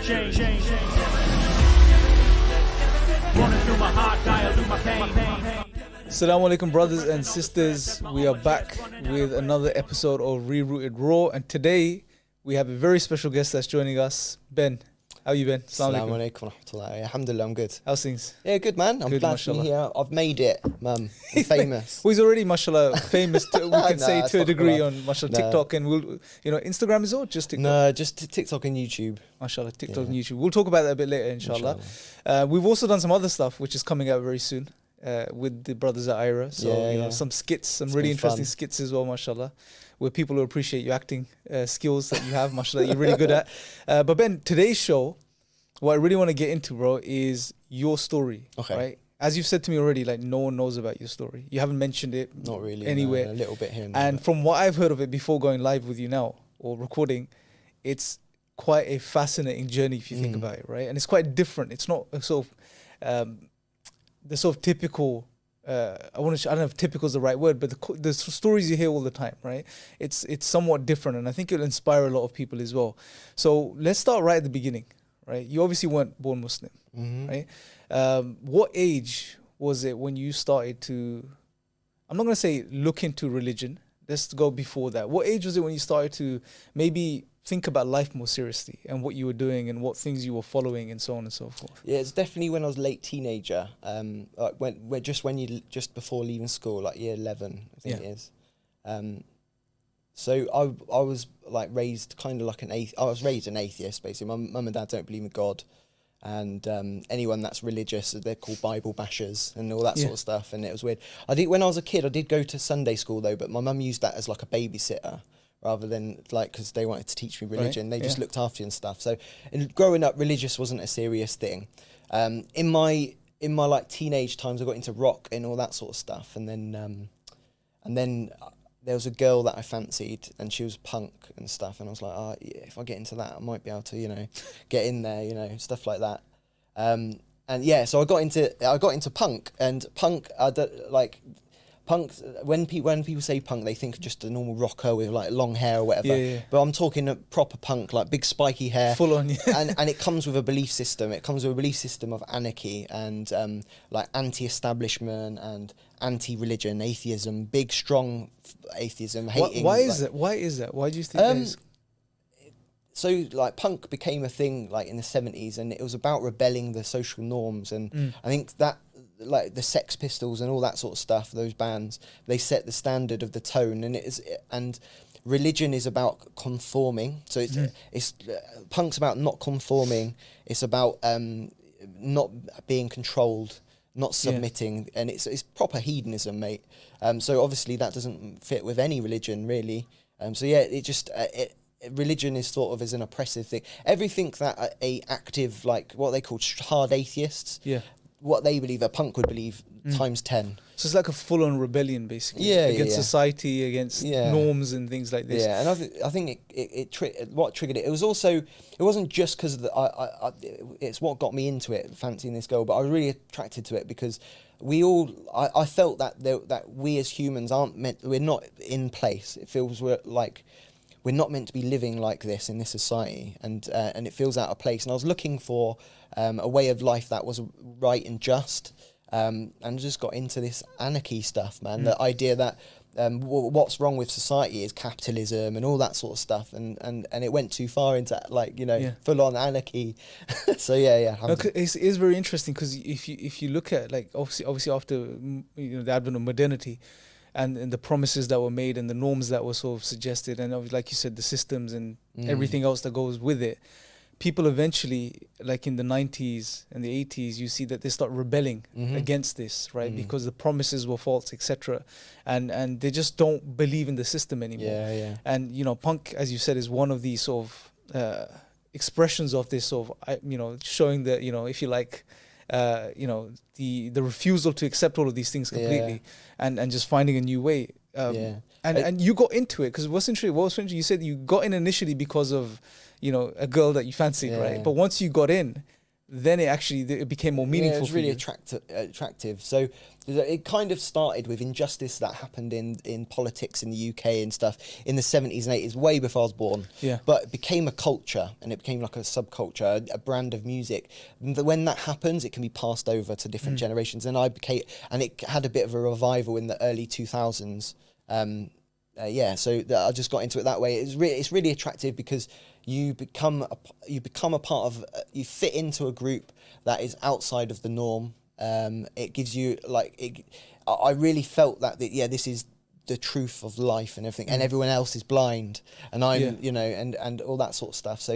change. Running through my heart, dial through my pain. Assalamu alaikum, brothers and sisters. We are back with another episode of Rerouted Raw, and today we have a very special guest that's joining us. Ben, how are you, Ben? Assalamu alaikum wa rahmatullahi. Alhamdulillah, I'm good. How's things? Yeah, good, man. I'm Good, glad to be mashallah. here. I've made it, mum. I'm famous. Well, he's already, mashallah, famous, we can say, Nah, to a degree astaghfirullah. on, mashallah, Nah. TikTok, and we'll, Instagram is all just TikTok. No, just TikTok and YouTube. Mashallah, TikTok and Yeah. YouTube. We'll talk about that a bit later, inshallah. We've also done some other stuff, which is coming out very soon. With the brothers at Ira, so Yeah. some skits, some It's really been interesting fun. skits as well, mashallah, where people will appreciate your acting skills that you have, mashallah, you're really good at. But Ben, today's show, what I really want to get into, bro, is your story. Okay. Right? As you've said to me already, like no one knows about your story. You haven't mentioned it Not really. anywhere. No, a little bit here and there. And from what I've heard of it before going live with you now or recording, it's quite a fascinating journey if you think about it, right? And it's quite different. It's not sort of the sort of typical. I don't know if typical is the right word, but the stories you hear all the time, right? It's somewhat different, and I think it'll inspire a lot of people as well. So let's start right at the beginning, right? You obviously weren't born Muslim, right? What age was it when you started to? I'm not going to say look into religion. Let's go before that. What age was it when you started to maybe think about life more seriously and what you were doing and what things you were following and so on and so forth? Yeah, it's definitely when I was late teenager. Like just before leaving school, like year 11, I think it is. So I was like raised kind of like I was raised an atheist basically. My mum and dad don't believe in God, and anyone that's religious, they're called Bible bashers and all that sort of stuff. And it was weird. When I was a kid, I did go to Sunday school though, but my mum used that as like a babysitter, rather than like, because they wanted to teach me religion. They just looked after you and stuff. So growing up, religious wasn't a serious thing. In my like teenage times, I got into rock and all that sort of stuff. And then there was a girl that I fancied, and she was punk and stuff. And I was like, oh, yeah, if I get into that, I might be able to, get in there, stuff like that. And yeah, so I got into punk, and punk, punk, when people say punk, they think just a normal rocker with like long hair or whatever. Yeah. But I'm talking a proper punk, like big spiky hair. Full on, and it comes with a belief system. It comes with a belief system of anarchy and like anti-establishment and anti-religion, atheism, big, strong atheism, hating. Why is that? Why do you think that is? So like punk became a thing like in the 70s, and it was about rebelling the social norms. And I think that, like the Sex Pistols and all that sort of stuff, those bands, they set the standard of the tone, and religion is about conforming. So it's punk's about not conforming. It's about not being controlled, not submitting, and it's proper hedonism, mate. So obviously that doesn't fit with any religion really. So yeah, religion is thought of as an oppressive thing. Everything that a active, like what they call hard atheists, what they believe, a punk would believe times 10. So it's like a full-on rebellion, basically, Yeah, against yeah. society, against norms and things like this. Yeah, and I think what triggered it. It was also, it wasn't just because it's what got me into it, fancying this girl, but I was really attracted to it because I felt that we as humans we're not in place. It feels like we're not meant to be living like this in this society, and it feels out of place. And I was looking for a way of life that was right and just, and I just got into this anarchy stuff, man. The idea that what's wrong with society is capitalism and all that sort of stuff, and it went too far into like full on anarchy. So yeah. No, it is very interesting because if you look at like obviously after the advent of modernity, and the promises that were made and the norms that were sort of suggested, and like you said, the systems and everything else that goes with it, people eventually, like in the 90s and the 80s, you see that they start rebelling against this, right? Because the promises were false, etc. And they just don't believe in the system anymore. Yeah. And, punk, as you said, is one of these sort of expressions of this sort of, showing that, if you like, the refusal to accept all of these things completely and just finding a new way. And you got into it because what's interesting, you said you got in initially because of, a girl that you fancied, right? But once you got in, then it became more meaningful. Yeah, it was for really you. attractive. So it kind of started with injustice that happened in politics in the UK and stuff in the 70s and 80s, way before I was born. Yeah. But it became a culture, and it became like a subculture, a brand of music. And when that happens, it can be passed over to different generations. And it had a bit of a revival in the early 2000s. So I just got into it that way. It's really attractive because you become a part of, you fit into a group that is outside of the norm. It gives you I really felt that this is the truth of life and everything, and everyone else is blind, and I'm and all that sort of stuff. So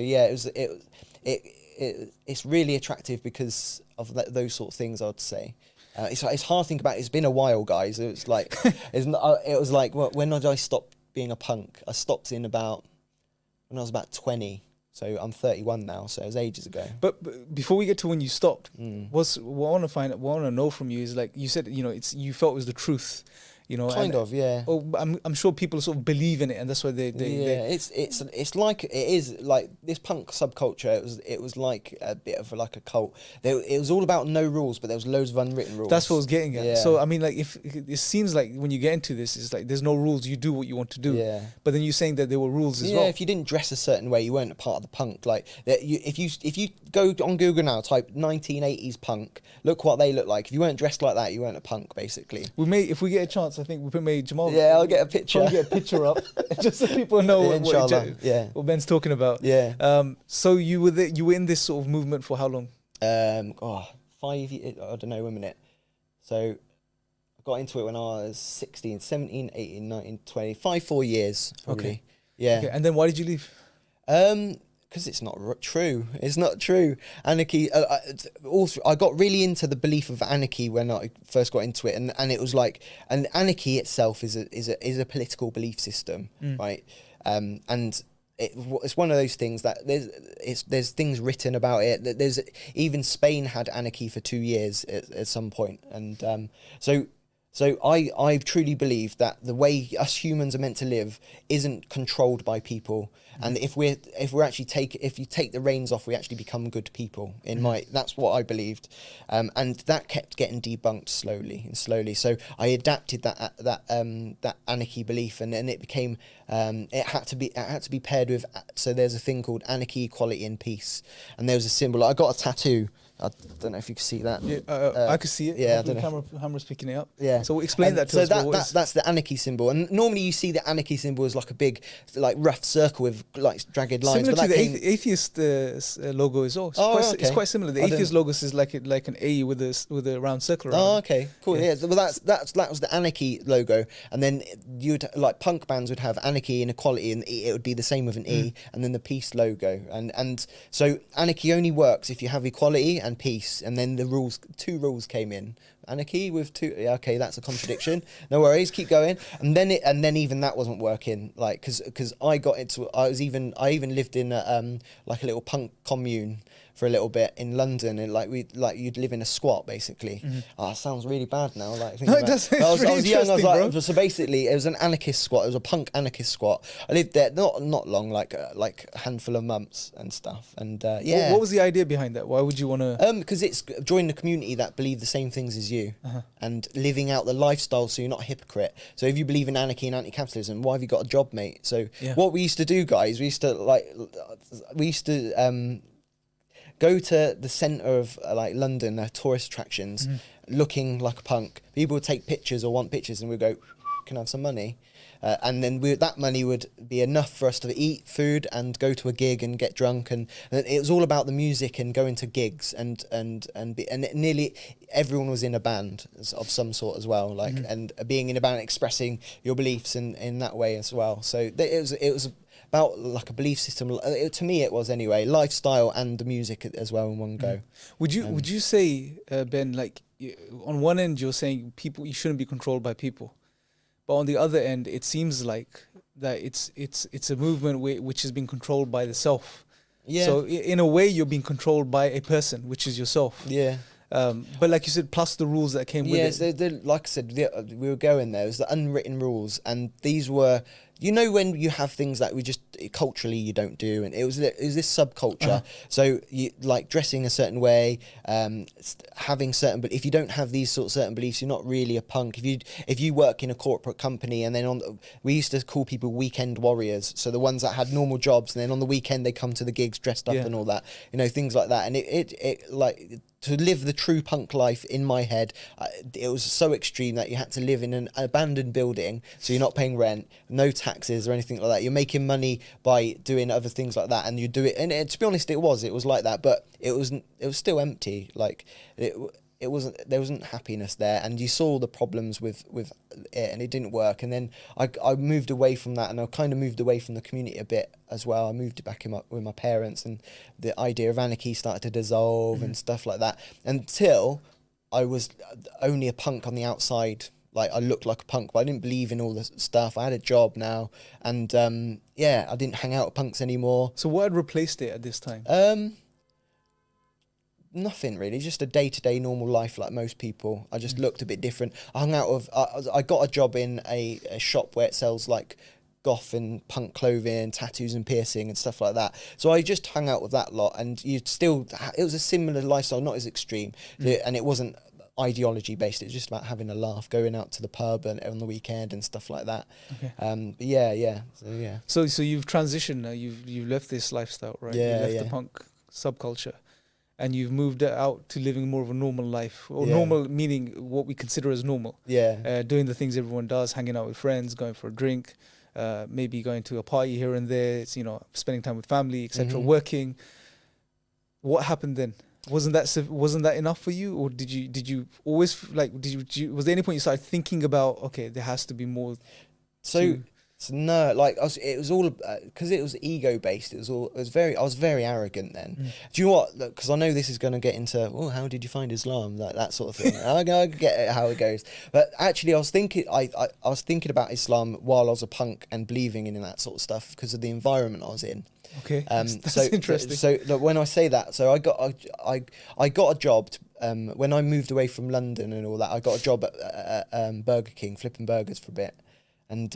it's really attractive because of those sort of things, I'd say. It's hard to think about. It's been a while, guys. It was like when did I stop being a punk? I stopped when I was about 20. So I'm 31 now. So it was ages ago. But before we get to when you stopped, what I want to know from you is, like you said, you felt it was the truth. Yeah. Oh, I'm sure people sort of believe in it, and that's why they it's like, it is like this punk subculture. It was like a bit of like a cult. It was all about no rules, but there was loads of unwritten rules. That's what I was getting at. Yeah. So I mean, like, if it seems like when you get into this, it's like there's no rules. You do what you want to do. Yeah. But then you're saying that there were rules as well. Yeah. If you didn't dress a certain way, you weren't a part of the punk. Like if you go on Google now, type 1980s punk. Look what they look like. If you weren't dressed like that, you weren't a punk, basically. If we get a chance, I think we may Jamal. Yeah, I'll get a picture. Probably get a picture up, just so people know what Ben's talking about. Yeah. So you were in this sort of movement for how long? 5 years. I don't know, a minute. So I got into it when I was 16, 17, 18, 19, 20, 4 years, probably. Okay. Yeah. Okay. And then why did you leave? Because it's not true. It's not true. Anarchy. Also, I got really into the belief of anarchy when I first got into it, and it was like, and anarchy itself is a political belief system, right? And it's one of those things that there's things written about it. There's even Spain had anarchy for 2 years at some point, and So I truly believe that the way us humans are meant to live isn't controlled by people, and if you take the reins off, we actually become good people. That's what I believed, and that kept getting debunked slowly. So I adapted that anarchy belief, and then it became it had to be paired with. So there's a thing called anarchy, equality, and peace, and there was a symbol. I got a tattoo. I don't know if you can see that. Yeah, I can see it. Yeah, the camera's picking it up. Yeah. So explain that to us. That's the anarchy symbol, and normally you see the anarchy symbol as like a big, like rough circle with like jagged lines. Similar to the atheist logo as well. It's quite similar. The atheist logo is like an A with a round circle around. Oh, okay, cool. Yeah, well, that was the anarchy logo, and then like punk bands would have anarchy and equality, and it would be the same with an E, and then the peace logo, and so anarchy only works if you have equality and peace, and then the two rules came in. Anarchy with two. Yeah, okay, that's a contradiction. No worries, keep going. And then even that wasn't working. Like, because I even lived in like a little punk commune for a little bit in London, and you'd live in a squat basically. Oh, it sounds really bad now. Like, no, it doesn't. I was young. I was like, bro. So basically, it was an anarchist squat. It was a punk anarchist squat. I lived there not long, like a handful of months and stuff. And yeah. What was the idea behind that? Why would you want to? Because it's joining a community that believe the same things as you, and living out the lifestyle, so you're not a hypocrite. So if you believe in anarchy and anti-capitalism, why have you got a job, mate? So what we used to do, guys, we used to go to the centre of like London, tourist attractions, looking like a punk. People would take pictures or want pictures, and we'd go, can I have some money? And then that money would be enough for us to eat food and go to a gig and get drunk, and it was all about the music and going to gigs, and nearly everyone was in a band of some sort as well, like and being in a band, expressing your beliefs in that way as well. So it was about like a belief system. To me, it was anyway, lifestyle and the music as well in one go. Would you say, Ben, like on one end you're saying you shouldn't be controlled by people, but on the other end it seems like that it's a movement which is being controlled by the self. Yeah. So in a way you're being controlled by a person, which is yourself. Yeah. But like you said, plus the rules that came with it. Yeah, like I said, we were going there. It was the unwritten rules, and these were you know, when you have things that we just culturally you don't do, and it was this subculture. So you like dressing a certain way, having certain, but if you don't have these sort of certain beliefs, you're not really a punk. If you work in a corporate company, and then we used to call people weekend warriors, so the ones that had normal jobs, and then on the weekend they come to the gigs dressed up and all that, you know, things like that. And it like, to live the true punk life in my head, it was so extreme that you had to live in an abandoned building, so you're not paying rent, no taxes or anything like that. You're making money by doing other things like that, and you do it. And to be honest, it was like that, but it was still empty. Like there wasn't happiness there, and you saw the problems with it, and it didn't work. And then I moved away from that, and I kind of moved away from the community a bit as well. I moved back with my parents, and the idea of anarchy started to dissolve and stuff like that, until I was only a punk on the outside. Like, I looked like a punk, but I didn't believe in all this stuff. I had a job now, and I didn't hang out with punks anymore. So what had replaced it at this time? Nothing really, just a day-to-day normal life like most people. I just looked a bit different. I hung out with, I got a job in a shop where it sells like goth and punk clothing, tattoos and piercing and stuff like that. So I just hung out with that lot, and it was a similar lifestyle, not as extreme, and it wasn't ideology based. It was just about having a laugh, going out to the pub and on the weekend and stuff like that. But So you've transitioned now. You've left this lifestyle, right? Yeah, you left the punk subculture, and you've moved out to living more of a normal life, or normal meaning what we consider as normal. Doing the things everyone does, hanging out with friends, going for a drink, maybe going to a party here and there. It's, you know, spending time with family, etc. Working. What happened then? Wasn't that enough for you, or did you always like? Was there any point you started thinking about, okay, there has to be more? So no, like it was all because it was ego based. I was very arrogant then. Do you know what? Because I know this is going to get into, well, how did you find Islam, like that sort of thing. I get it, how it goes, but actually I was thinking about Islam while I was a punk and believing in that sort of stuff because of the environment I was in. Okay, that's interesting. So when I say that, so I got a job when I moved away from London and all that. I got a job at Burger King, flipping burgers for a bit, and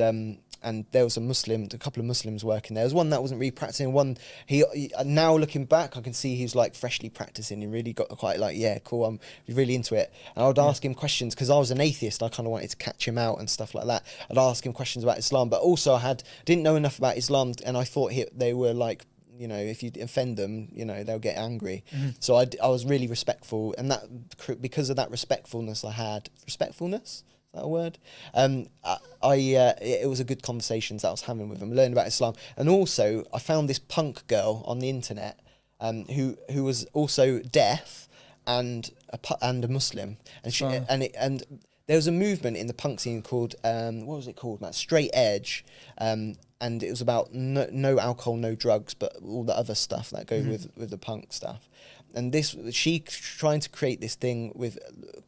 there was a couple of Muslims working there. There was one that wasn't really practicing. One, he now looking back, I can see he was like freshly practicing. He really got quite like, yeah, cool, I'm really into it. And I would ask him questions because I was an atheist. I kind of wanted to catch him out and stuff like that. I'd ask him questions about Islam, but also didn't know enough about Islam, and I thought they were like, you know, if you offend them, you know, they'll get angry. So I was really respectful, and that because of that respectfulness I had, respectfulness. Is that a word? It was a good conversations that I was having with him, learning about Islam, and also I found this punk girl on the internet, who was also deaf and a Muslim, and she and there was a movement in the punk scene called what was it called, Matt? Straight Edge, and it was about no alcohol, no drugs, but all the other stuff that go with the punk stuff. And she trying to create this thing with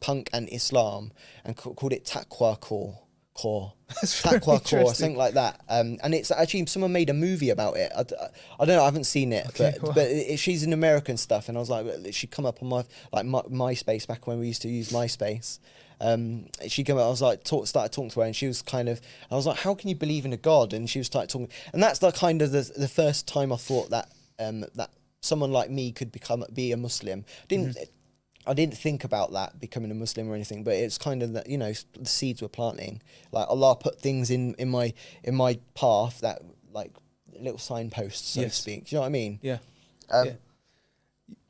punk and Islam and called it Taqwa Core. Taqwa Core, something like that. And it's actually, someone made a movie about it. I don't know, I haven't seen it, but she's in American stuff. And I was like, she come up on my MySpace back when we used to use MySpace. She came out, I was like, started talking to her, and she was kind of, I was like, how can you believe in a God? And she was started talking, and that's the kind of the first time I thought that that someone like me could be a Muslim. I didn't think about that, becoming a Muslim or anything, but it's kind of that, you know, the seeds were planting. Like Allah put things in my path that, like, little signposts, so to speak. Do you know what I mean? Yeah.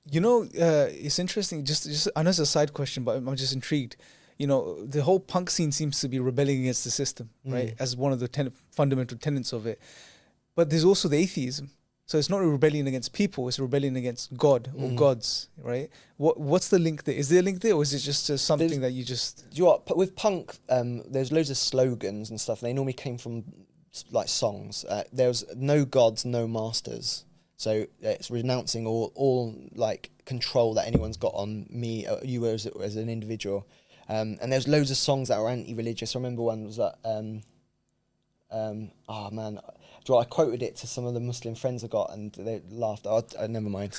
You know, it's interesting. Just I know it's a side question, but I'm just intrigued. You know, the whole punk scene seems to be rebelling against the system, right? As one of the fundamental tenets of it. But there's also the atheism. So it's not a rebellion against people, it's a rebellion against God or gods, right? What's the link there? Is there a link there, or is it just something that you just... Do you know what? With punk, there's loads of slogans and stuff. They normally came from, like, songs. There's no gods, no masters. So it's renouncing all like, control that anyone's got on me, you as an individual. And there's loads of songs that are anti-religious. I remember one was like... oh man, I quoted it to some of the Muslim friends I got, and they laughed. Never mind.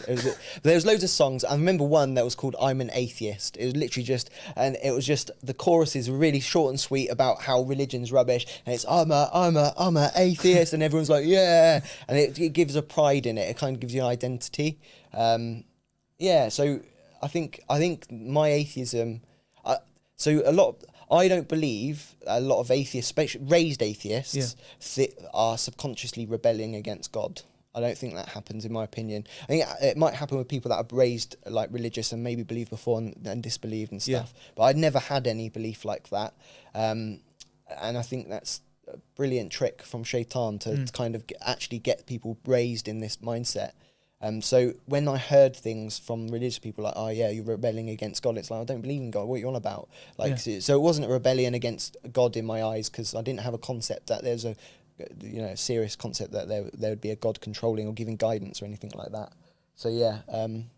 There was loads of songs. I remember one that was called "I'm an Atheist." It was literally just, and it was just the choruses were really short and sweet about how religion's rubbish, and it's I'm a atheist, and everyone's like yeah, and it gives a pride in it. It kind of gives you an identity. Yeah, so I think my atheism. I don't believe a lot of atheists, especially raised atheists, are subconsciously rebelling against God. I don't think that happens, in my opinion. I think it might happen with people that are raised like religious and maybe believed before and disbelieved and stuff. But I'd never had any belief like that. And I think that's a brilliant trick from Shaitan to kind of actually get people raised in this mindset. So when I heard things from religious people like, oh yeah, you're rebelling against God, it's like, I don't believe in God, what are you on about? Like, so it wasn't a rebellion against God in my eyes, because I didn't have a concept that there's a, serious concept that there would be a God controlling or giving guidance or anything like that. So yeah.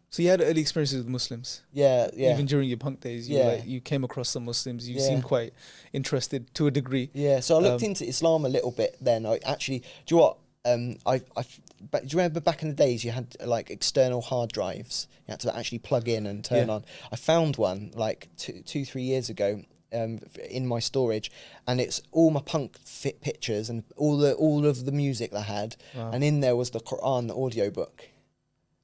So you had early experiences with Muslims? Yeah. Even during your punk days, you came across some Muslims, you seemed quite interested to a degree. Yeah, so I looked into Islam a little bit then. Do you know what? Do you remember back in the days you had like external hard drives you had to actually plug in and turn on? I found one like 2-3 years ago in my storage, and it's all my punk fit pictures and all of the music I had, and in there was the Quran audiobook.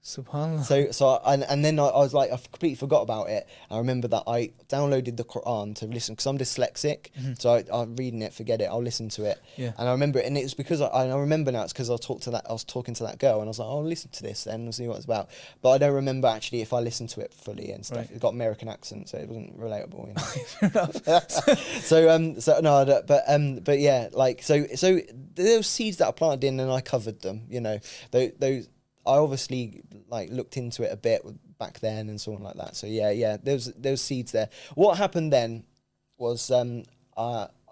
Subhanallah. And then I was like, I completely forgot about it. I remember that I downloaded the Quran to listen, because I'm dyslexic, so I'm reading it, forget it, I'll listen to it. And I remember it, and it was because I remember now it's because I was talking to that girl, and I was like, oh, I'll listen to this then and see what it's about. But I don't remember actually if I listened to it fully and stuff. It got American accent, so it wasn't relatable. But yeah, like so there were seeds that I planted in, and I covered them. Those. I obviously like looked into it a bit back then and so on like that. So yeah, there was seeds there. What happened then was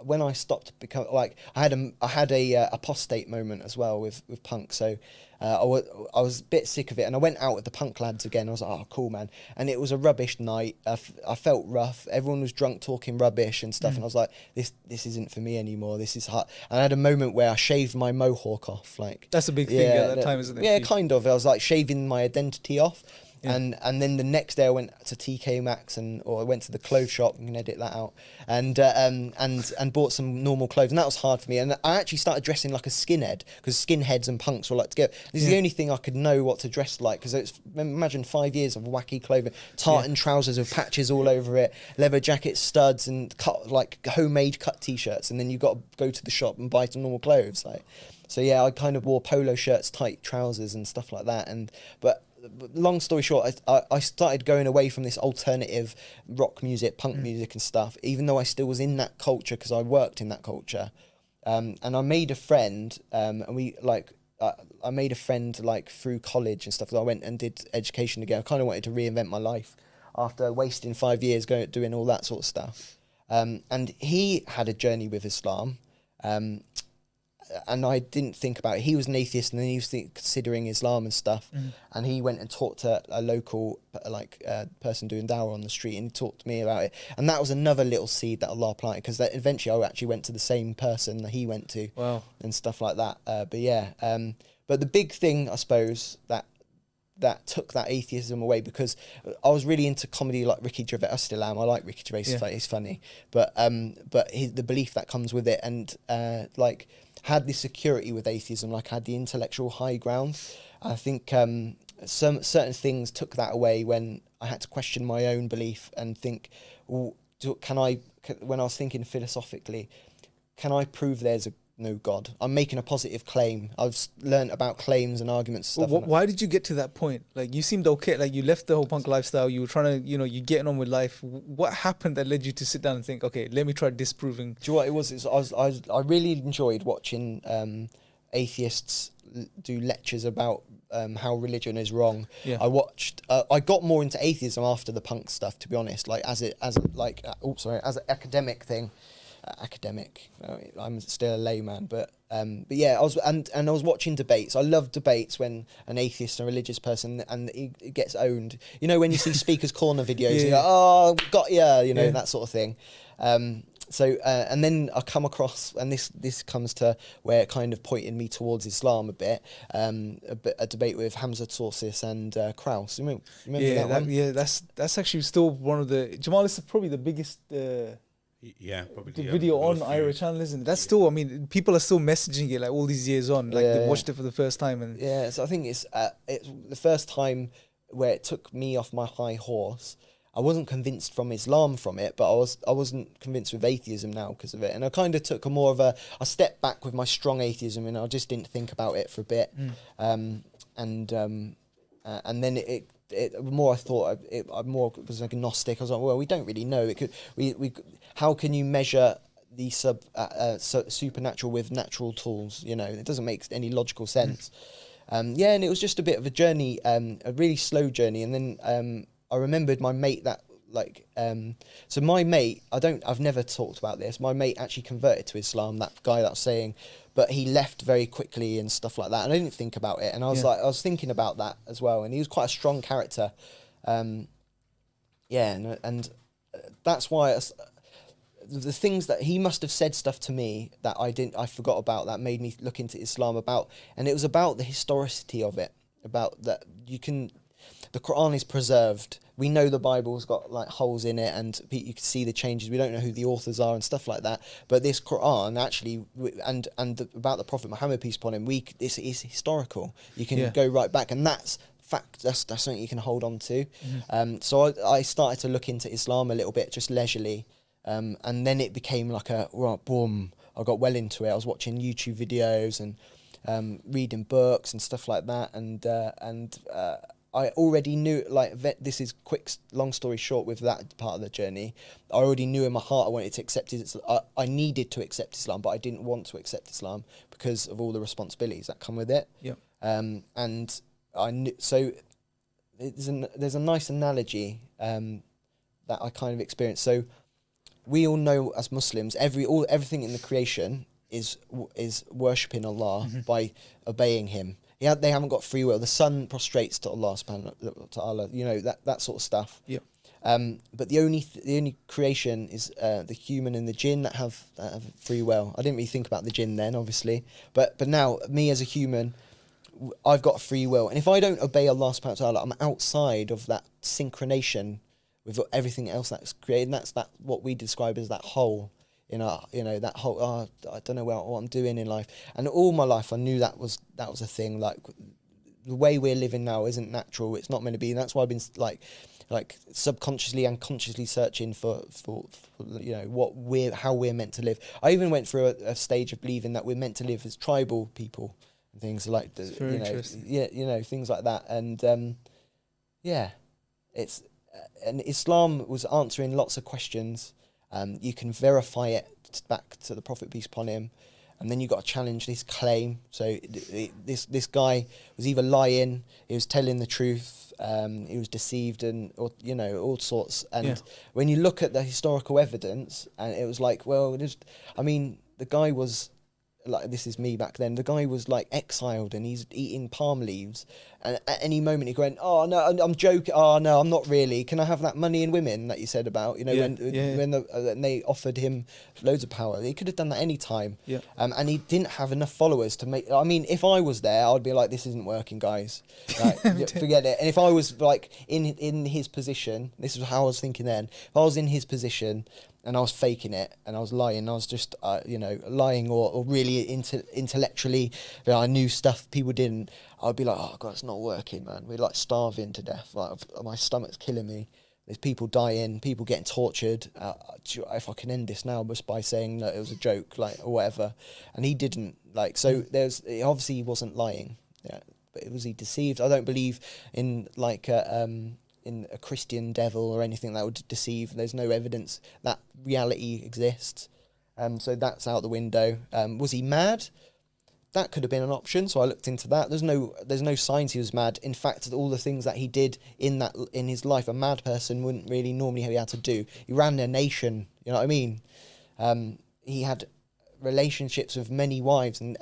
when I stopped becoming like I had a apostate moment as well with punk. So I was a bit sick of it, and I went out with the punk lads again. I was like, oh cool man, and it was a rubbish night. I felt rough. Everyone was drunk, talking rubbish and stuff, and I was like, this isn't for me anymore. This is hard. And I had a moment where I shaved my mohawk off. Like that's a big thing at that time, isn't it? Yeah, kind of. I was like shaving my identity off. And then the next day I went to TK Maxx or I went to the clothes shop, you can edit that out, and bought some normal clothes, and that was hard for me. And I actually started dressing like a skinhead, because skinheads and punks were like together. This is the only thing I could know what to dress like, because it's, imagine 5 years of wacky clothing, tartan trousers with patches all over it, leather jackets, studs, and like homemade cut t-shirts, and then you've got to go to the shop and buy some normal clothes. So yeah, I kind of wore polo shirts, tight trousers and stuff like that. But long story short, I started going away from this alternative rock music, punk music and stuff, even though I still was in that culture, because I worked in that culture. And I made a friend, and I made a friend like through college and stuff. I went and did education again. I kind of wanted to reinvent my life after wasting 5 years doing all that sort of stuff. And he had a journey with Islam. And I didn't think about it. He was an atheist, and then he was considering Islam and stuff. And he went and talked to a local person doing dawah on the street, and he talked to me about it. And that was another little seed that Allah planted, because eventually I actually went to the same person that he went to. Wow. And stuff like that. But the big thing, I suppose, that took that atheism away, because I was really into comedy like Ricky Gervais. I still am. I like Ricky Gervais. He's funny. But the belief that comes with it, and had this security with atheism, like I had the intellectual high ground. I think some certain things took that away when I had to question my own belief and think, well, when I was thinking philosophically, can I prove there's no God? I'm making a positive claim. I've learned about claims and arguments and stuff. Why did you get to that point? Like, you seemed okay. Like, you left the whole punk lifestyle. You were trying to, you're getting on with life. What happened that led you to sit down and think, okay, let me try disproving? Do you know what it was? I really enjoyed watching atheists do lectures about how religion is wrong. I got more into atheism after the punk stuff, to be honest. Like as an academic thing. I'm still a layman, but yeah, I was watching debates. I love debates when an atheist and a religious person and he gets owned. When you see Speaker's Corner videos, you're like, oh, got ya, that sort of thing. So and then I come across, and this comes to where it kind of pointed me towards Islam a bit. A debate with Hamza Torsis and Kraus. You remember that one? Yeah, that's actually still one of the Jamal is probably the biggest. Probably The video on Ira channel, isn't it? That's still, I mean, people are still messaging it like all these years on, like they watched it for the first time. And so I think it's the first time where it took me off my high horse. I wasn't convinced from Islam from it, but I wasn't convinced with atheism now because of it. And I kind of took I stepped back with my strong atheism, and I just didn't think about it for a bit. And then the more I thought, I more was agnostic. I was like, well, we don't really know. It could how can you measure the supernatural with natural tools? You know, it doesn't make any logical sense. And it was just a bit of a journey, a really slow journey. And then I remembered my mate that so my mate, I've never talked about this. My mate actually converted to Islam, that guy that was saying, but he left very quickly and stuff like that. And I didn't think about it. And I was thinking about that as well. And he was quite a strong character. And that's why the things that he must have said stuff to me that I forgot about, that made me look into Islam about, and it was about the historicity of it, about that the Quran is preserved. We know the Bible's got like holes in it, and you can see the changes. We don't know who the authors are and stuff like that. But this Quran actually, about the Prophet Muhammad, peace upon him, this is historical. You can go right back, and that's fact. That's something you can hold on to. So I started to look into Islam a little bit, just leisurely, and then it became like boom. I got well into it. I was watching YouTube videos and reading books and stuff like that, and I already knew, this is long story short with that part of the journey, I already knew in my heart I wanted to accept it. I needed to accept Islam, but I didn't want to accept Islam because of all the responsibilities that come with it. Yeah. And I knew, so there's a nice analogy that I kind of experienced. So we all know as Muslims, everything in the creation is worshipping Allah by obeying Him. They haven't got free will. The sun prostrates to Allah subhanahu wa ta'ala, that sort of stuff. Yeah. But the only creation is the human and the jinn that have free will. I didn't really think about the jinn then, obviously. But now, me as a human, I've got free will. And if I don't obey Allah subhanahu wa ta'ala, I'm outside of that synchronation with everything else that's created. And that's what we describe as that whole. That whole, I don't know what I'm doing in life. And all my life I knew that was a thing. Like, the way we're living now isn't natural. It's not meant to be. And that's why I've been like subconsciously and consciously searching for how we're meant to live. I even went through a stage of believing that we're meant to live as tribal people and things like that. Things like that. And and Islam was answering lots of questions. You can verify it back to the Prophet, peace upon him, and then you got to challenge this claim. So this guy was either lying, he was telling the truth, he was deceived, all sorts. And when you look at the historical evidence, and it was like, the guy was like, this is me back then. The guy was like exiled, and he's eating palm leaves. And at any moment he went, "Oh no, I'm joking. Oh no, I'm not really. Can I have that money and women that you said about? When they offered him loads of power, he could have done that any time. Yeah. And he didn't have enough followers to make. I mean, if I was there, I'd be like, this isn't working, guys. Like, forget it. And if I was like in his position, this is how I was thinking then. If I was in his position, and I was faking it, and I was lying. I was just, lying or really intellectually, I knew stuff people didn't. I'd be like, oh God, it's not working, man. We're like starving to death. Like, my stomach's killing me. There's people dying, people getting tortured. If I can end this now just by saying that it was a joke, or whatever. And he didn't. Obviously he wasn't lying. Yeah, but was he deceived? I don't believe in in a Christian devil or anything that would deceive. There's no evidence that reality exists. So that's out the window. Was he mad? That could have been an option. So I looked into that. There's no signs he was mad. In fact, all the things that he did in his life, a mad person wouldn't really normally be able to do. He ran a nation. You know what I mean? He had relationships with many wives and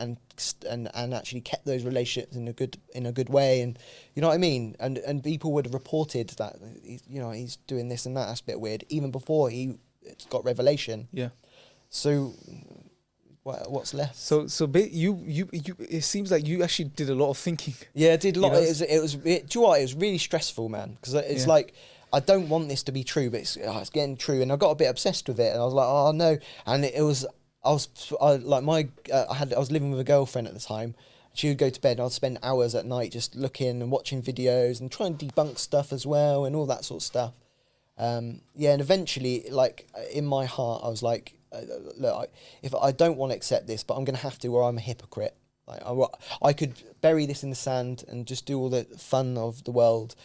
actually kept those relationships in a good way, and you know what I mean, and people would have reported that he's doing this and that. That's a bit weird even before he got revelation. Yeah. So what's left? So you it seems like you actually did a lot of thinking. Yeah, I did a lot. know? Do you know what? It was really stressful, man, because it's Yeah. like, I don't want this to be true, but it's getting true, and I got a bit obsessed with it, and I was like, oh no, and I was living with a girlfriend at the time. She would go to bed, and I'd spend hours at night just looking and watching videos and trying to debunk stuff as well and all that sort of stuff. And eventually, like, in my heart, I was like, look, if I don't want to accept this, but I'm going to have to, or I'm a hypocrite. Like, I could bury this in the sand and just do all the fun of the world,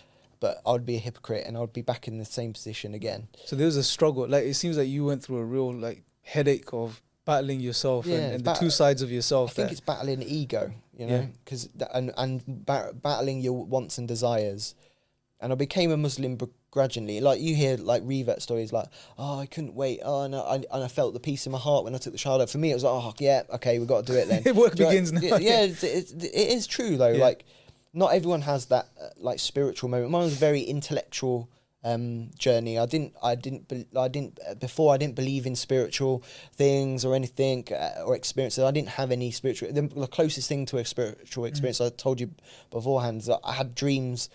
but I would be a hypocrite and I would be back in the same position again. So there was a struggle. Like, it seems like you went through a real like headache of battling yourself and the two sides of yourself. I think it's battling ego, you know, because battling your wants and desires. And I became a Muslim begrudgingly. Like, you hear like revert stories like, oh, I couldn't wait. Oh no, and I felt the peace in my heart when I took the child out. For me, it was like, oh yeah, okay, we've got to do it then. Work begins now. Yeah, it is true though. Yeah. Like, not everyone has that like spiritual moment. Mine was a very intellectual journey. I didn't believe in spiritual things or anything or experiences. I didn't have any spiritual. The closest thing to a spiritual experience, I told you beforehand, is that I had dreams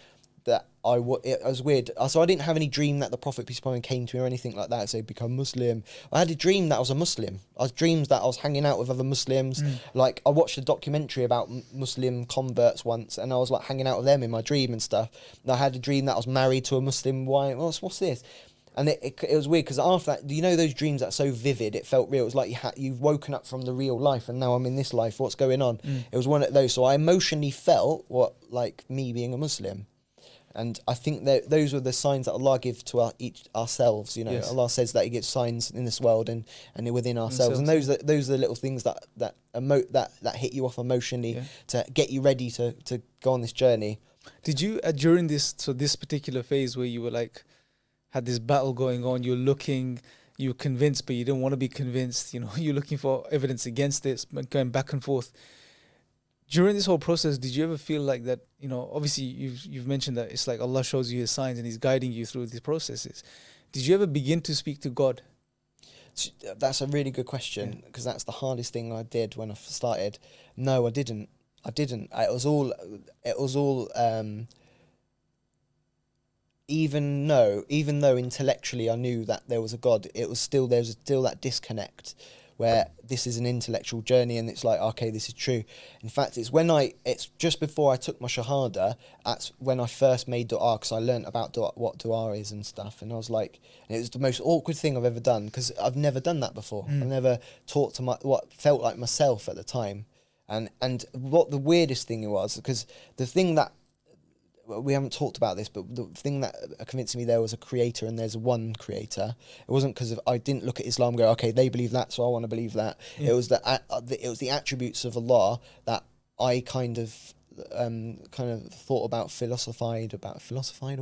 that it was weird. So I didn't have any dream that the Prophet peace be upon him came to me or anything like that. So become Muslim. I had a dream that I was a Muslim. I had dreams that I was hanging out with other Muslims. Like, I watched a documentary about Muslim converts once, and I was like hanging out with them in my dream and stuff. And I had a dream that I was married to a Muslim wife. What's this? And it was weird, because after that, you know, those dreams that are so vivid, it felt real. It was like you've woken up from the real life, and now I'm in this life. What's going on? It was one of those. So I emotionally felt like me being a Muslim. And I think that those were the signs that Allah gives to ourselves. You know, Yes. Allah says that He gives signs in this world and within ourselves. And those are the little things that hit you off emotionally to get you ready to go on this journey. Did you during this particular phase where you were like had this battle going on, you're convinced but you didn't want to be convinced, you know, you're looking for evidence against this, but going back and forth. During this whole process, did you ever feel like that, you know, obviously you've mentioned that it's like Allah shows you His signs and He's guiding you through these processes. Did you ever begin to speak to God? That's a really good question, because that's the hardest thing I did when I started. No, I didn't. It was all even though intellectually I knew that there was a God, there was still that disconnect where this is an intellectual journey and it's like, okay, this is true. In fact, it's just before I took my Shahada, that's when I first made dua, because I learnt about what dua is and stuff. And I was like, and it was the most awkward thing I've ever done, because I've never done that before. I've never talked to what felt like myself at the time. And what the weirdest thing was, because the thing that, we haven't talked about this, but the thing that convinced me there was a creator and there's one creator. It wasn't because I didn't look at Islam and go, okay, they believe that, so I want to believe that. It was the attributes of Allah that I kind of thought about, philosophized, a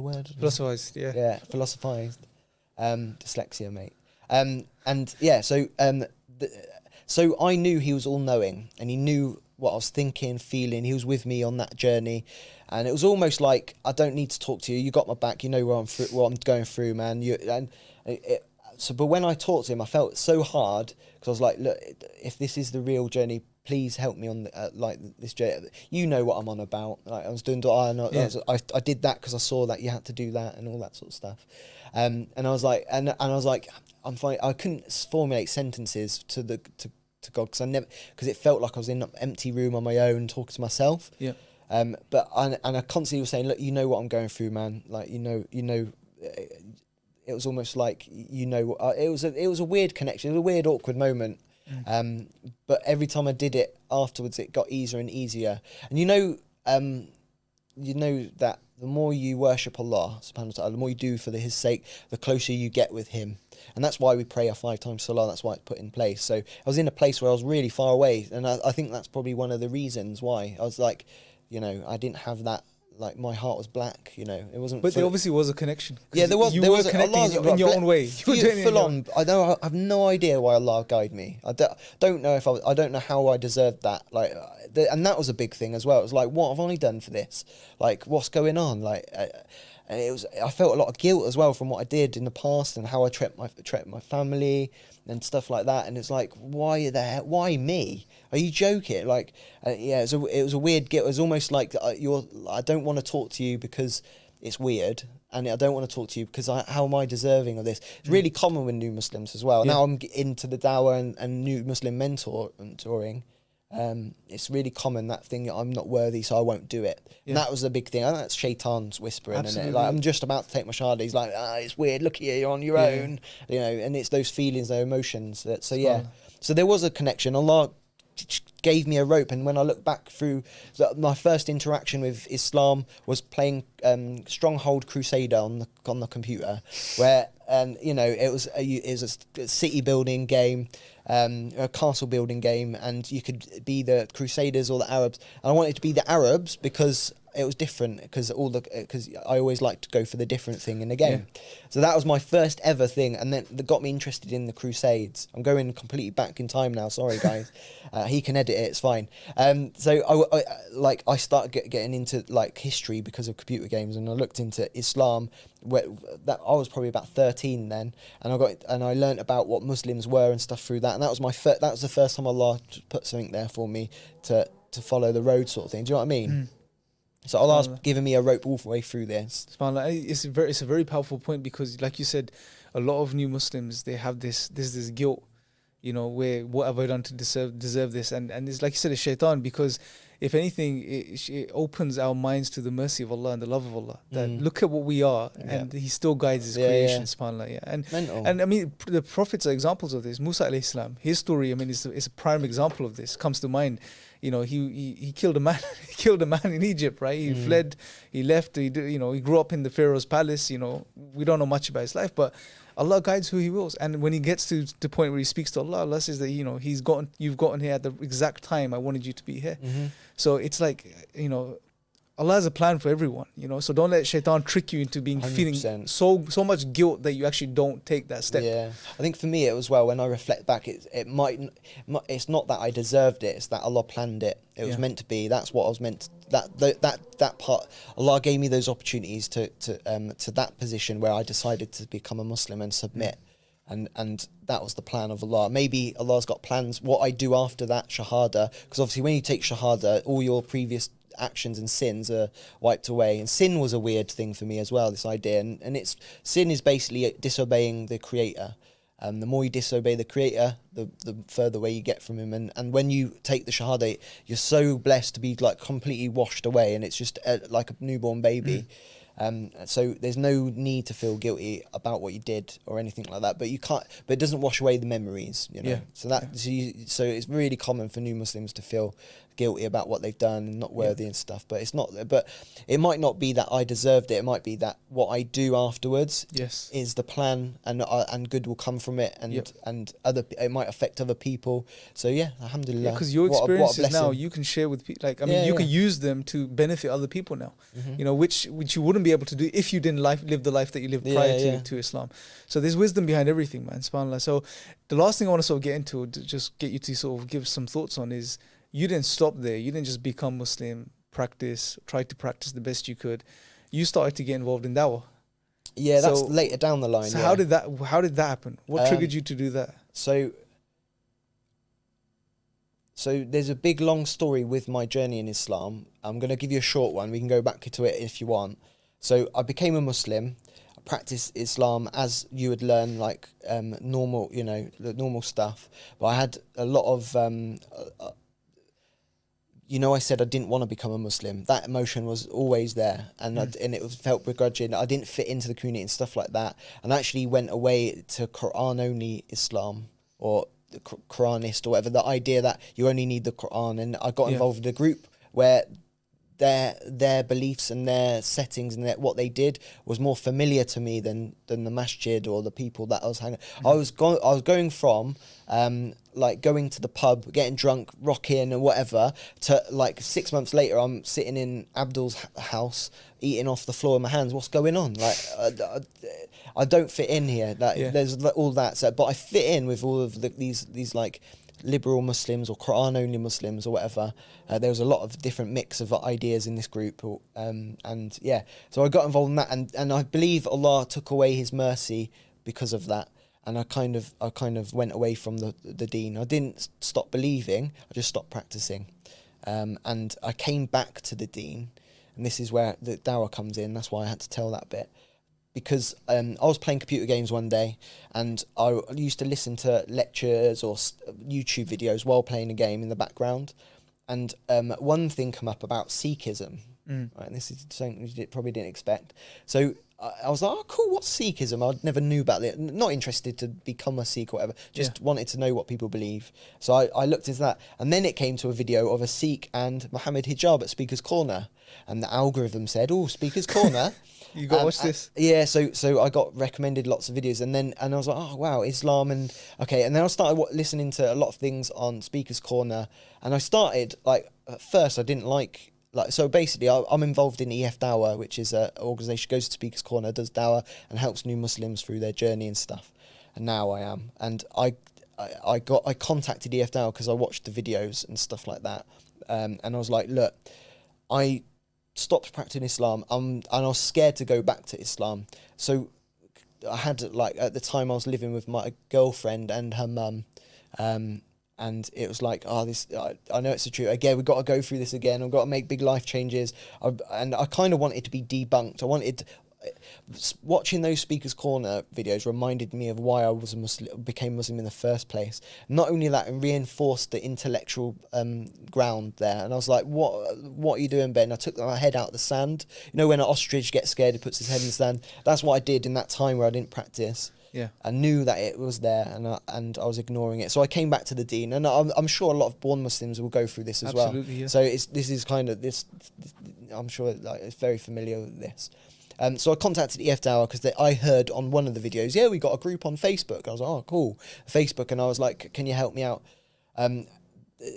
word? Philosophized, yeah. Yeah, philosophized. Dyslexia, mate. So I knew He was all-knowing, and He knew what I was thinking, feeling. He was with me on that journey. And it was almost like, I don't need to talk to you. You got my back. You know what I'm going through, man. But when I talked to Him, I felt so hard, because I was like, look, if this is the real journey, please help me on this journey. You know what I'm on about. Like, I was doing dua, and I did that because I saw that you had to do that and all that sort of stuff. And I was like, I'm fine. I couldn't formulate sentences to God, because it felt like I was in an empty room on my own talking to myself. Yeah. But I constantly was saying, look, you know what I'm going through, man. Like, you know, it was almost like, it was a weird connection. It was a weird, awkward moment. But every time I did it afterwards, it got easier and easier. And you know that the more you worship Allah, subhanahu wa ta'ala, the more you do for His sake, the closer you get with Him. And that's why we pray our 5 times salah. That's why it's put in place. So I was in a place where I was really far away. And I think that's probably one of the reasons why. I was like, you know, I didn't have that, like, my heart was black, you know. It wasn't. But there obviously was a connection. Yeah, there was. You there were was connecting in your own way. Full on. I have no idea why Allah guided me. I don't know I don't know how I deserved that. Like, and that was a big thing as well. It was like, what have I done for this? Like, what's going on? Like, And I felt a lot of guilt as well from what I did in the past and how I treated my family and stuff like that. And it's like, why are you there? Why me? Are you joking? Like, yeah, it was a weird guilt. It was almost like I don't want to talk to you because it's weird, and I don't want to talk to you because how am I deserving of this? It's really common with new Muslims as well. Yeah. Now I'm into the dawah and new Muslim mentoring. It's really common, that thing, I'm not worthy, so I won't do it. Yeah. And that was the big thing. I think that's shaitan's whispering, isn't it? Like, I'm just about to take my shahada. He's like, it's weird. Look at you, you're on your own, you know. And it's those feelings, those emotions. So there was a connection. Allah gave me a rope, and when I look back through my first interaction with Islam was playing Stronghold Crusader on the computer, where you know, it was a city building game, a castle building game, and you could be the Crusaders or the Arabs. And I wanted to be the Arabs because it was different, because I always like to go for the different thing in the game. Yeah. So that was my first ever thing, and then that got me interested in the Crusades. I'm going completely back in time now. Sorry, guys. He can edit it. It's fine. So I started getting into like history because of computer games, and I looked into Islam. That I was probably about 13 then, and I learnt about what Muslims were and stuff through that. And that was that was the first time Allah put something there for me to follow the road, sort of thing. Do you know what I mean? Mm. So Allah's given me a rope all the way through this. It's a very powerful point, because, like you said, a lot of new Muslims, they have this guilt, you know, where what have I done to deserve this, and it's like you said, it's shaitan, because if anything, it opens our minds to the mercy of Allah and the love of Allah. That look at what we are, and He still guides His creation, subhanAllah. Yeah. And I mean, the prophets are examples of this. Musa alayhi salam, his story, I mean, is a prime example of this. Comes to mind. You know, he killed a man. He killed a man in Egypt, right? He fled. He left. He grew up in the Pharaoh's palace. You know, we don't know much about his life, but Allah guides who He wills. And when he gets to the point where he speaks to Allah, Allah says that, you know, you've gotten here at the exact time I wanted you to be here. So it's like, you know, Allah has a plan for everyone, you know. So don't let shaitan trick you into feeling so much guilt that you actually don't take that step. Yeah, I think for me it was, well, when I reflect back, it's not that I deserved it; it's that Allah planned it. It was meant to be. That's what I was meant. That part, Allah gave me those opportunities to that position where I decided to become a Muslim and submit. And that was the plan of Allah. Maybe Allah's got plans what I do after that shahada, because obviously when you take shahada, all your previous actions and sins are wiped away. And sin was a weird thing for me as well, this idea. And sin is basically disobeying the Creator. The more you disobey the Creator, the further away you get from Him. And when you take the shahada, you're so blessed to be like completely washed away, and it's just like a newborn baby. So there's no need to feel guilty about what you did or anything like that, but you can't. But it doesn't wash away the memories, you know. Yeah. So it's really common for new Muslims to feel guilty about what they've done and not worthy and stuff. But it's not. But it might not be that I deserved it. It might be that what I do afterwards is the plan, and good will come from it, and it might affect other people. So yeah, alhamdulillah. Because your experiences now you can share with people. Like, I mean, you can use them to benefit other people now. You know, which you wouldn't be able to do if you didn't live the life that you lived prior to Islam. So there's wisdom behind everything, man. SubhanAllah. So the last thing I want to sort of get into, to just get you to sort of give some thoughts on, is you didn't stop there. You didn't just become Muslim, try to practice the best you could. You started to get involved in dawah. Yeah, that's later down the line. So how did that happen? What triggered you to do that? So there's a big long story with my journey in Islam. I'm going to give you a short one. We can go back to it if you want. So I became a Muslim. I practiced Islam as you would learn, like normal, you know, the normal stuff. But I had a lot of, you know, I said I didn't want to become a Muslim. That emotion was always there, and it felt begrudging. I didn't fit into the community and stuff like that. And I actually went away to Quran-only Islam, or the Quranist or whatever, the idea that you only need the Quran. And I got involved in a group where their beliefs and their settings and what they did was more familiar to me than the masjid or the people that I was hanging. I was going from like going to the pub, getting drunk, rocking and whatever, to like 6 months later I'm sitting in Abdul's house eating off the floor with my hands. What's going on? Like I don't fit in here. Like there's all that. So, but I fit in with all of these like liberal Muslims or Quran-only Muslims or whatever. There was a lot of different mix of ideas in this group, and yeah, so I got involved in that, and I believe Allah took away His mercy because of that, and I kind of went away from the deen. I didn't stop believing, I just stopped practicing, and I came back to the deen, and this is where the dawah comes in. That's why I had to tell that bit. Because I was playing computer games one day, and I used to listen to lectures or YouTube videos while playing a game in the background, and one thing come up about Sikhism, right? And this is something you probably didn't expect. So I was like, oh, cool, what's Sikhism? I never knew about it. Not interested to become a Sikh or whatever, just wanted to know what people believe. So I looked into that, and then it came to a video of a Sikh and Muhammad Hijab at Speaker's Corner, and the algorithm said, oh, Speaker's Corner. You got to watch this. Yeah, so I got recommended lots of videos, and I was like, oh wow, Islam, and okay, and then I started listening to a lot of things on Speaker's Corner, and I started, like, at first I didn't like, so basically I'm involved in EF Dawah, which is an organisation, goes to Speaker's Corner, does Dawah and helps new Muslims through their journey and stuff, and now I am, and I contacted EF Dawah because I watched the videos and stuff like that, and I was like, look, I stopped practicing Islam, and I was scared to go back to Islam. So I had, like, at the time I was living with my girlfriend and her mum, and it was like, oh, this, I know it's the truth. Again, we've got to go through this again. I've got to make big life changes. And I kind of wanted to be debunked. I wanted... Watching those Speaker's Corner videos reminded me of why I was became Muslim in the first place. Not only that, it reinforced the intellectual ground there. And I was like, what are you doing, Ben? I took my head out of the sand. You know, when an ostrich gets scared, it puts his head in the sand. That's what I did in that time where I didn't practice. Yeah, I knew that it was there, and I was ignoring it. So I came back to the deen, and I'm sure a lot of born Muslims will go through this as well. Yeah. So this is kind of this. I'm sure, like, it's very familiar with this. So I contacted EF Dawah because I heard on one of the videos, yeah, we got a group on Facebook. I was like, oh, cool, Facebook. And I was like, can you help me out?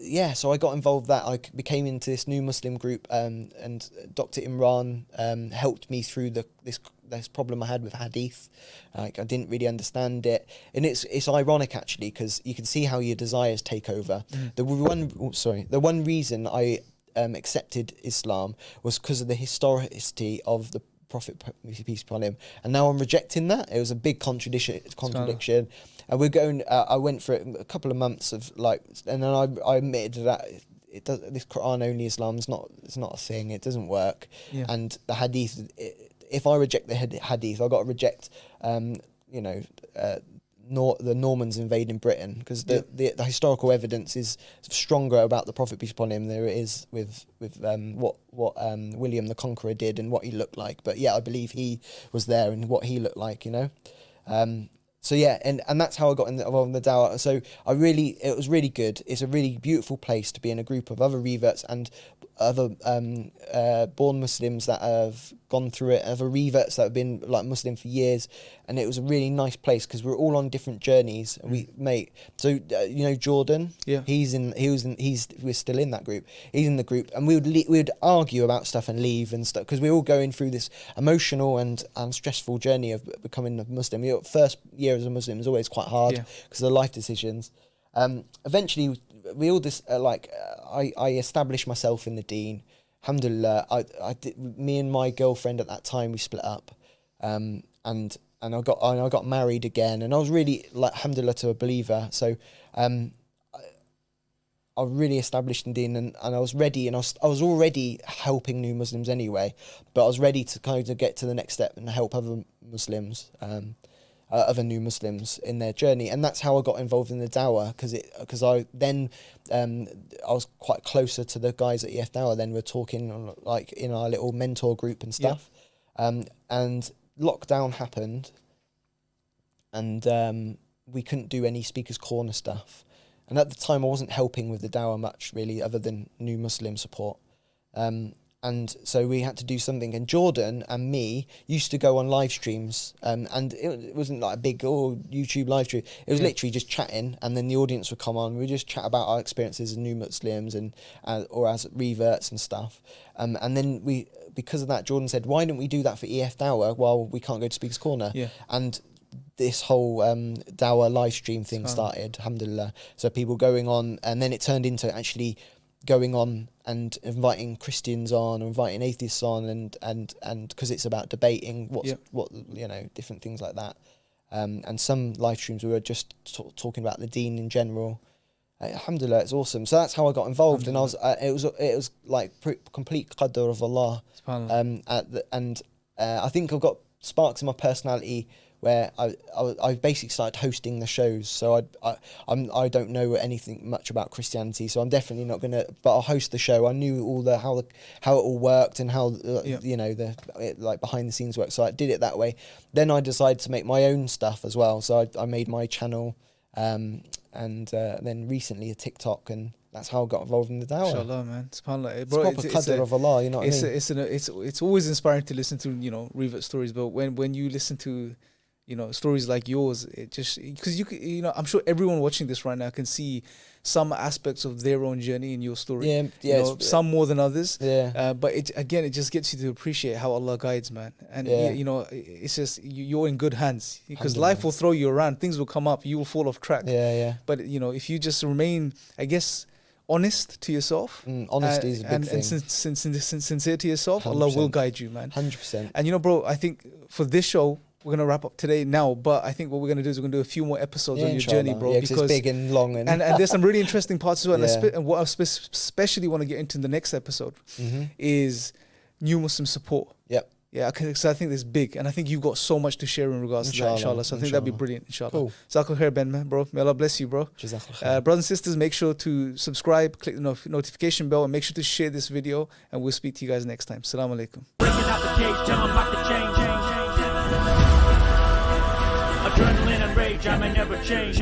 Yeah, so I got involved with that. I became into this new Muslim group, and Dr. Imran helped me through this problem I had with hadith. Like, I didn't really understand it. And it's ironic, actually, because you can see how your desires take over. The one reason I accepted Islam was because of the historicity of the Prophet, peace upon him, and now I'm rejecting that. It was a big contradiction, and we're going. I went for it a couple of months of, like, and then I admitted that this Quran only Islam is not a thing. It doesn't work. Yeah. And the hadith. If I reject the hadith, I got to reject, the Normans invading Britain, because the historical evidence is stronger about the Prophet, peace upon him, than it is with what William the Conqueror did and what he looked like. But yeah, I believe he was there and what he looked like, you know. So yeah, and that's how I got involved in the Dawah. So it was really good. It's a really beautiful place to be in a group of other reverts and other born Muslims that have gone through it, other reverts that have been, like, Muslim for years, and it was a really nice place because we're all on different journeys. And you know Jordan, yeah, we're still in that group. He's in the group, and we would argue about stuff and leave and stuff because we're all going through this emotional and stressful journey of becoming a Muslim. Your first year as a Muslim is always quite hard because of the life decisions. Eventually, we all I established myself in the deen. Alhamdulillah, me and my girlfriend at that time, we split up, and I got married again, and I was really, like, alhamdulillah, to a believer. So I really established in deen, and I was ready, and I was already helping new Muslims anyway, but I was ready to kind of get to the next step and help other Muslims, other new Muslims in their journey. And that's how I got involved in the Dawah, because I was quite closer to the guys at EF Dawah. Then we're talking, like, in our little mentor group and stuff. And lockdown happened, and we couldn't do any Speaker's Corner stuff. And at the time, I wasn't helping with the Dawah much, really, other than new Muslim support. And so we had to do something. And Jordan and me used to go on live streams, and it wasn't like a big YouTube live stream. It was literally just chatting, and then the audience would come on. We just chat about our experiences as new Muslims and or as reverts and stuff. And then because of that, Jordan said, "Why don't we do that for EF Dawah while we can't go to Speaker's Corner?" Yeah. And this whole Dawah live stream thing started, alhamdulillah. So people going on, and then it turned into actually going on and inviting Christians on, or inviting atheists on, and because it's about debating what you know, different things like that. And some live streams we were just talking about the deen in general. Alhamdulillah, it's awesome. So that's how I got involved, and I was it was like complete qadr of Allah. I think I've got sparks in my personality where I basically started hosting the shows. So I don't know anything much about Christianity, so I'm definitely not gonna. But I'll host the show. I knew all the how it all worked and how you know like behind the scenes work. So I did it that way. Then I decided to make my own stuff as well. So I made my channel, and then recently a TikTok, and that's how I got involved in the Dawah. Inshallah, man. SubhanAllah. Bro, it's qadr of Allah, you know what I mean? It's always inspiring to listen to, you know, revert stories, but when you listen to, you know, stories like yours, it just, because you know, I'm sure everyone watching this right now can see some aspects of their own journey in your story. Yeah, you know, some more than others. Yeah. But it just gets you to appreciate how Allah guides, man. And you know, it's just you're in good hands, because life will throw you around. Things will come up. You will fall off track. Yeah. But you know, if you just remain, I guess, honest to yourself, honesty is a big thing, and sincere to yourself, 100%. Allah will guide you, man. 100%. And you know, bro, I think for this show, we're gonna wrap up today now, but I think what we're gonna do is we're gonna do a few more episodes on your journey, bro. Yeah, because it's big and long, and there's some really interesting parts as well. And what I especially want to get into in the next episode is new Muslim support. Yep. Yeah, because I think it's big, and I think you've got so much to share in regards to that, inshallah. So I think that'd be brilliant, inshallah. Cool. Jazakallah khair, Ben, man, bro. May Allah bless you, bro. Brothers and sisters, make sure to subscribe, click the notification bell, and make sure to share this video, and we'll speak to you guys next time. Assalamu alaikum. Breaking out the cage, tell 'em about the change. Adrenaline and rage, I may never change.